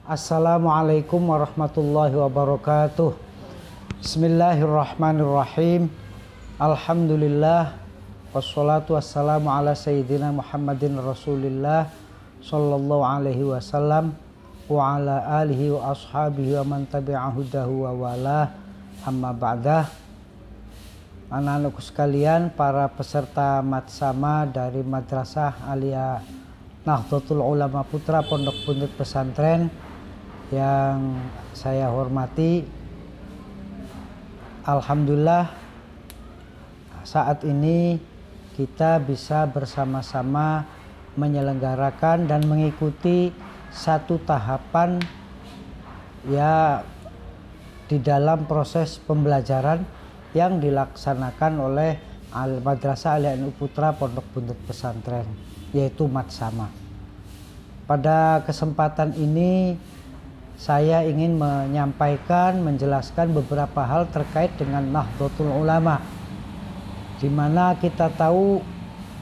Assalamualaikum warahmatullahi wabarakatuh. Bismillahirrahmanirrahim. Alhamdulillah. Wassalatu wassalamu ala sayyidina Muhammadin Rasulillah sallallahu alaihi wasallam wa ala alihi wa ashabihi wa man tabi'ahu dahu wa wala. Amma ba'dah. Anak-anakku sekalian, para peserta matsama dari Madrasah Aliyah Nahdlatul Ulama Putra Pondok Buntut Pesantren yang saya hormati, alhamdulillah saat ini kita bisa bersama-sama menyelenggarakan dan mengikuti satu tahapan ya di dalam proses pembelajaran yang dilaksanakan oleh Madrasah Aliyah NU Putra Pondok Buntut Pesantren, yaitu matsama. Pada kesempatan ini saya ingin menyampaikan, menjelaskan beberapa hal terkait dengan Nahdlatul Ulama, di mana kita tahu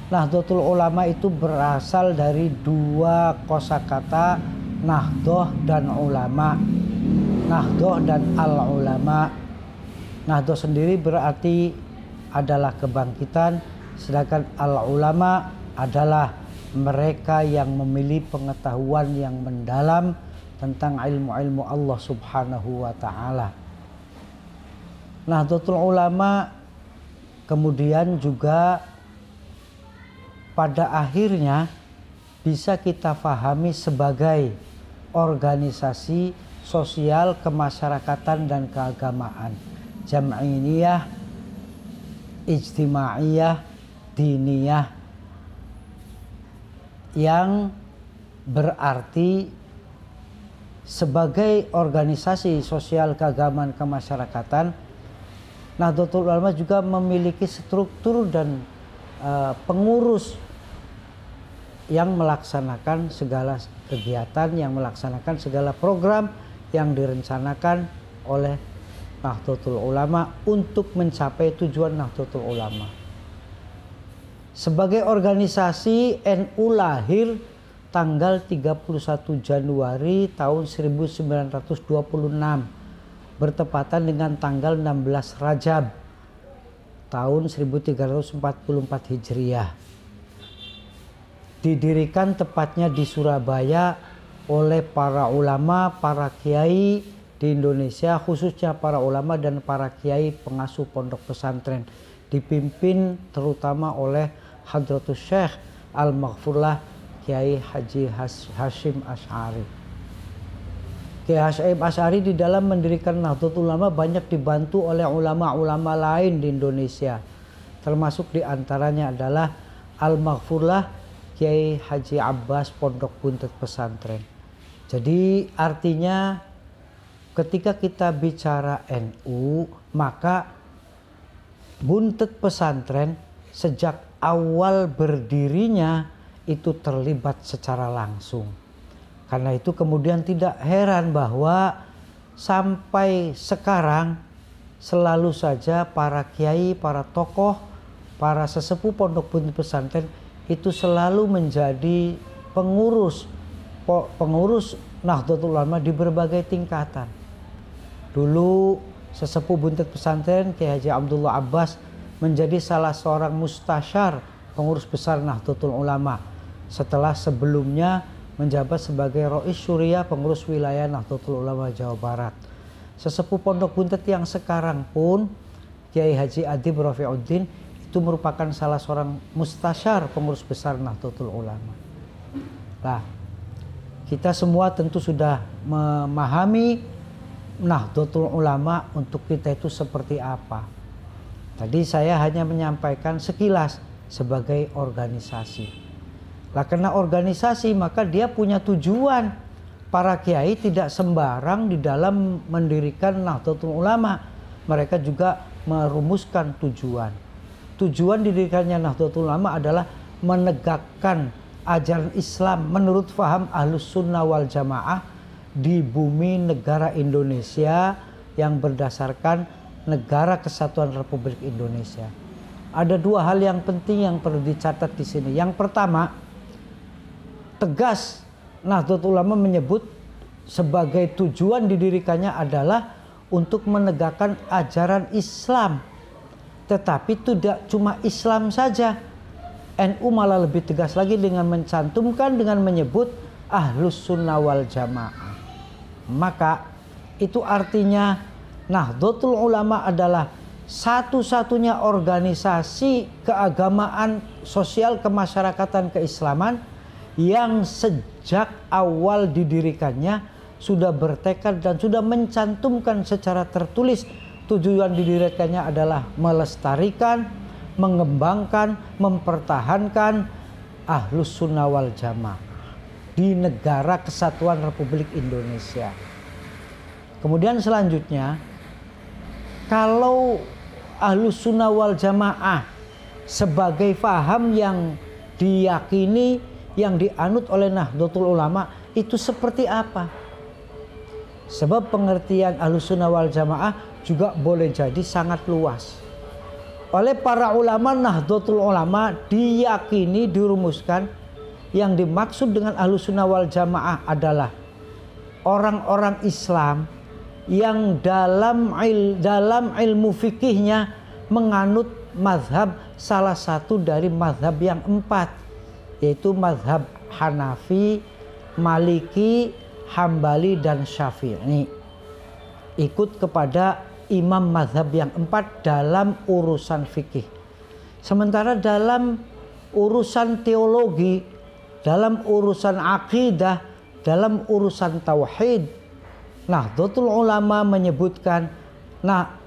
Nahdlatul Ulama itu berasal dari dua kosakata, Nahdhah dan ulama. Nahdhah dan al-ulama. Nahdhah sendiri berarti adalah kebangkitan, sedangkan al-ulama adalah mereka yang memiliki pengetahuan yang mendalam tentang ilmu-ilmu Allah Subhanahu wa ta'ala. Nahdlatul Ulama kemudian juga pada akhirnya bisa kita fahami sebagai organisasi sosial kemasyarakatan dan keagamaan, jam'iyah, ijtimaiyah, diniyah, yang berarti sebagai organisasi sosial keagamaan kemasyarakatan. Nahdlatul Ulama juga memiliki struktur dan pengurus yang melaksanakan segala kegiatan, yang melaksanakan segala program yang direncanakan oleh Nahdlatul Ulama untuk mencapai tujuan Nahdlatul Ulama. Sebagai organisasi, NU lahir tanggal 31 Januari tahun 1926 bertepatan dengan tanggal 16 Rajab tahun 1344 Hijriah. Didirikan tepatnya di Surabaya oleh para ulama, para kiai di Indonesia, khususnya para ulama dan para kiai pengasuh pondok pesantren, dipimpin terutama oleh Hadratus Syekh Al-Maghfurlah Kiai Haji Hasyim Asy'ari. Kiai Hasyim Asy'ari di dalam mendirikan Nahdlatul Ulama banyak dibantu oleh ulama-ulama lain di Indonesia, termasuk diantaranya adalah Al-Maghfurlah Kiai Haji Abbas Pondok Buntut Pesantren. Jadi artinya ketika kita bicara NU, maka Buntut Pesantren sejak awal berdirinya itu terlibat secara langsung. Karena itu kemudian tidak heran bahwa sampai sekarang selalu saja para kiai, para tokoh, para sesepuh pondok buntut pesantren itu selalu menjadi pengurus Nahdlatul Ulama di berbagai tingkatan. Dulu sesepuh buntut pesantren Kiai Haji Abdullah Abbas menjadi salah seorang mustasyar pengurus besar Nahdlatul Ulama, setelah sebelumnya menjabat sebagai Rois Syuriah pengurus wilayah Nahdlatul Ulama Jawa Barat. Sesepuh pondok buntut yang sekarang pun Kiai Haji Adib Rafiuddin itu merupakan salah seorang mustasyar pengurus besar Nahdlatul Ulama. Nah, kita semua tentu sudah memahami Nahdlatul Ulama untuk kita itu seperti apa. Tadi saya hanya menyampaikan sekilas sebagai organisasi. Lah, karena organisasi maka dia punya tujuan. Para kiai tidak sembarang di dalam mendirikan Nahdlatul Ulama. Mereka juga merumuskan tujuan. Tujuan didirikannya Nahdlatul Ulama adalah menegakkan ajaran Islam menurut faham Ahlus Sunnah wal Jamaah di bumi negara Indonesia yang berdasarkan Negara Kesatuan Republik Indonesia. Ada dua hal yang penting yang perlu dicatat di sini. Yang pertama, tegas Nahdlatul Ulama menyebut sebagai tujuan didirikannya adalah untuk menegakkan ajaran Islam. Tetapi tidak cuma Islam saja. NU malah lebih tegas lagi dengan mencantumkan, dengan menyebut Ahlus Sunnah wal Jamaah. Maka itu artinya Nahdlatul Ulama adalah satu-satunya organisasi keagamaan, sosial, kemasyarakatan, keislaman yang sejak awal didirikannya sudah bertekad dan sudah mencantumkan secara tertulis tujuan didirikannya adalah melestarikan, mengembangkan, mempertahankan Ahlus Sunnah wal Jamaah di negara kesatuan Republik Indonesia. Kemudian selanjutnya, kalau Ahlus Sunnah wal Jamaah sebagai faham yang diyakini, yang dianut oleh Nahdlatul Ulama, itu seperti apa? Sebab pengertian Ahlus Sunnah wal Jamaah juga boleh jadi sangat luas. Oleh para ulama Nahdlatul Ulama diyakini, dirumuskan, yang dimaksud dengan Ahlus Sunnah wal Jamaah adalah orang-orang Islam yang dalam ilmu fikihnya menganut mazhab salah satu dari mazhab yang 4, yaitu mazhab Hanafi, Maliki, Hambali, dan Syafi'i. Ikut kepada imam mazhab yang 4 dalam urusan fikih. Sementara dalam urusan teologi, dalam urusan akidah, dalam urusan tauhid, Nahdlatul Ulama menyebutkan,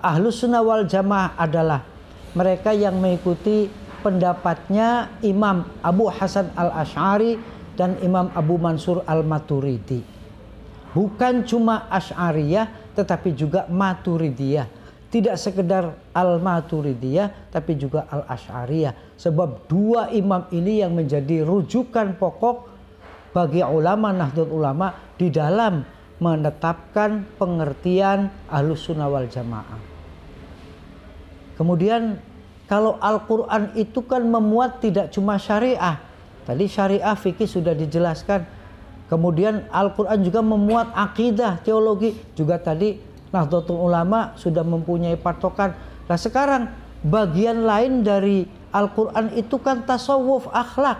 Ahlus Sunnah wal Jamaah adalah mereka yang mengikuti pendapatnya Imam Abu Hasan al-Asy'ari dan Imam Abu Mansur al-Maturidi. Bukan cuma Asy'ariyah tetapi juga Maturidiyah. Tidak sekedar al-Maturidiyah tapi juga al-Asy'ariyah. Sebab dua imam ini yang menjadi rujukan pokok bagi ulama Nahdlatul Ulama di dalam menetapkan pengertian Ahlus Sunnah wal Jamaah. Kemudian kalau Al-Quran itu kan memuat tidak cuma syariah. Tadi syariah fikih sudah dijelaskan. Kemudian Al-Quran juga memuat akidah, teologi. Juga tadi Nahdlatul Ulama sudah mempunyai patokan. Nah sekarang bagian lain dari Al-Quran itu kan tasawuf, akhlak.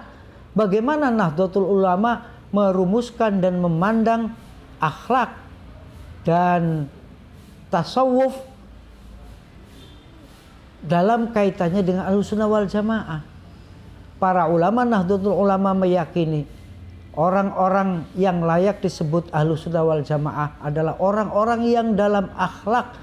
Bagaimana Nahdlatul Ulama merumuskan dan memandang akhlak dan tasawuf dalam kaitannya dengan Ahlus Sunnah wal Jamaah. Para ulama Nahdlatul Ulama meyakini orang-orang yang layak disebut Ahlus Sunnah wal Jamaah adalah orang-orang yang dalam akhlak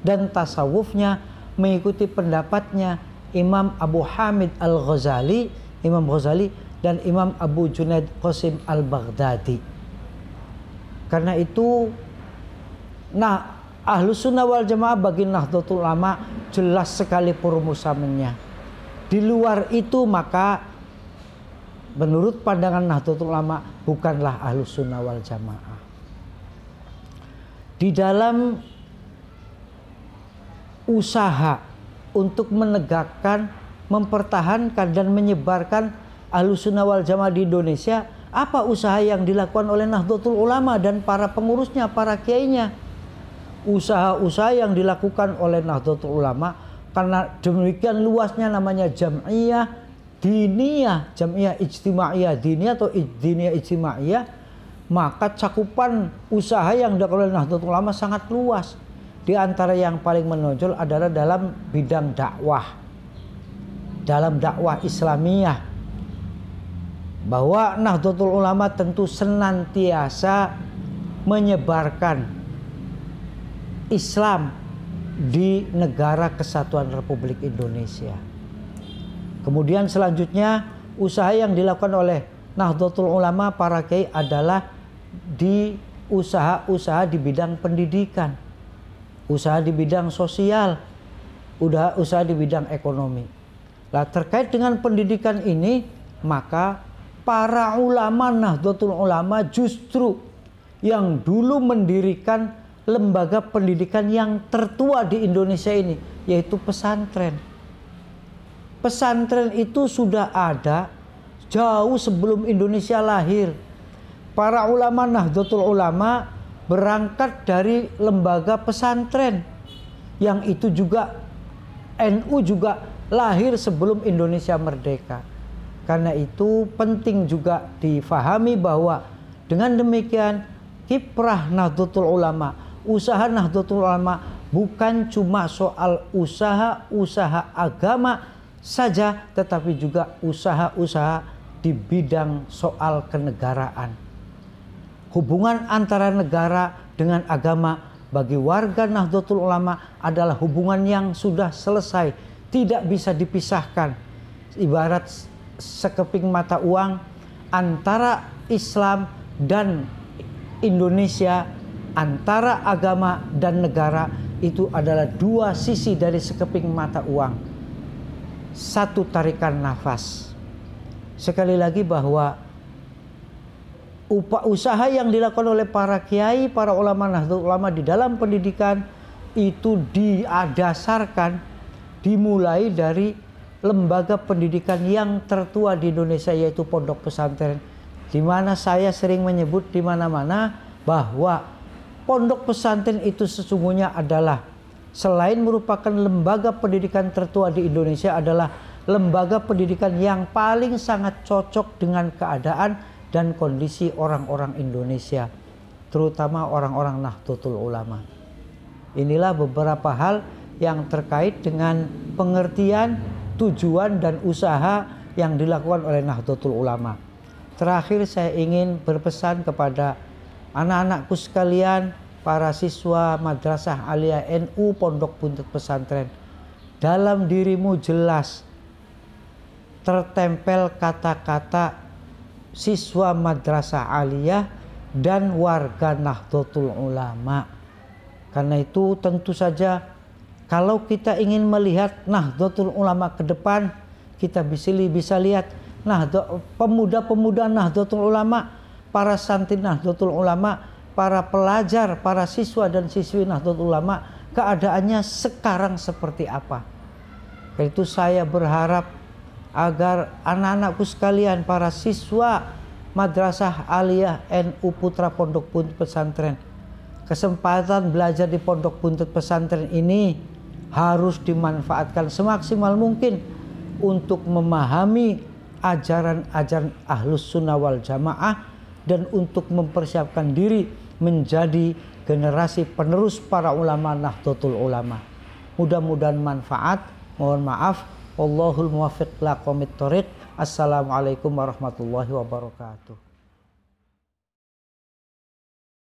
dan tasawufnya mengikuti pendapatnya Imam Abu Hamid al-Ghazali, Imam Ghazali, dan Imam Abu Junaid Qasim al-Baghdadi. Karena itu, Ahlus Sunnah wal Jamaah bagi Nahdlatul Ulama jelas sekali perumusannya. Di luar itu maka menurut pandangan Nahdlatul Ulama bukanlah Ahlus Sunnah wal Jamaah. Di dalam usaha untuk menegakkan, mempertahankan dan menyebarkan Ahlus Sunnah wal Jamaah di Indonesia, apa usaha yang dilakukan oleh Nahdlatul Ulama dan para pengurusnya, para kiainya? Usaha-usaha yang dilakukan oleh Nahdlatul Ulama karena demikian luasnya namanya Jam'iyah Diniyah, Jam'iyah Ijtimaiyah Diniyah atau Diniyah Ijtimaiyah, maka cakupan usaha yang dilakukan oleh Nahdlatul Ulama sangat luas. Di antara yang paling menonjol adalah dalam bidang dakwah, dalam dakwah Islamiyah. Bahwa Nahdlatul Ulama tentu senantiasa menyebarkan Islam di negara kesatuan Republik Indonesia. Kemudian selanjutnya usaha yang dilakukan oleh Nahdlatul Ulama para kiai adalah di usaha-usaha di bidang pendidikan, usaha di bidang sosial, usaha di bidang ekonomi. Nah, terkait dengan pendidikan ini, maka para ulama Nahdlatul Ulama justru yang dulu mendirikan lembaga pendidikan yang tertua di Indonesia ini, yaitu pesantren. Pesantren itu sudah ada jauh sebelum Indonesia lahir. Para ulama Nahdlatul Ulama berangkat dari lembaga pesantren, yang itu juga NU juga lahir sebelum Indonesia merdeka. Karena itu penting juga difahami bahwa dengan demikian kiprah Nahdlatul Ulama, usaha Nahdlatul Ulama bukan cuma soal usaha-usaha agama saja, tetapi juga usaha-usaha di bidang soal kenegaraan. Hubungan antara negara dengan agama bagi warga Nahdlatul Ulama adalah hubungan yang sudah selesai, tidak bisa dipisahkan. Ibarat sekeping mata uang antara Islam dan Indonesia, antara agama dan negara, itu adalah dua sisi dari sekeping mata uang. Satu tarikan nafas. Sekali lagi bahwa usaha yang dilakukan oleh para kiai, para ulama Nahdlatul Ulama di dalam pendidikan itu didasarkan, dimulai dari lembaga pendidikan yang tertua di Indonesia, yaitu pondok pesantren, di mana saya sering menyebut di mana-mana bahwa pondok pesantren itu sesungguhnya adalah, selain merupakan lembaga pendidikan tertua di Indonesia, adalah lembaga pendidikan yang paling sangat cocok dengan keadaan dan kondisi orang-orang Indonesia, terutama orang-orang Nahdlatul Ulama. Inilah beberapa hal yang terkait dengan pengertian, tujuan, dan usaha yang dilakukan oleh Nahdlatul Ulama. Terakhir saya ingin berpesan kepada anak-anakku sekalian, para siswa Madrasah Aliyah NU Pondok Buntut Pesantren. Dalam dirimu jelas tertempel kata-kata siswa Madrasah Aliyah dan warga Nahdlatul Ulama. Karena itu tentu saja kalau kita ingin melihat Nahdlatul Ulama ke depan, kita bisa lihat pemuda-pemuda Nahdlatul Ulama, para santri Nahdlatul Ulama, para pelajar, para siswa dan siswi Nahdlatul Ulama, keadaannya sekarang seperti apa. Karena itu saya berharap agar anak-anakku sekalian, para siswa Madrasah Aliyah NU Putra Pondok Buntut Pesantren, kesempatan belajar di Pondok Buntut Pesantren ini harus dimanfaatkan semaksimal mungkin untuk memahami ajaran-ajaran Ahlus Sunnah wal Jamaah dan untuk mempersiapkan diri menjadi generasi penerus para ulama Nahdlatul Ulama. Mudah-mudahan manfaat. Mohon maaf. Wallahul muwaffiq ila aqwamit thoriq. Assalamualaikum warahmatullahi wabarakatuh.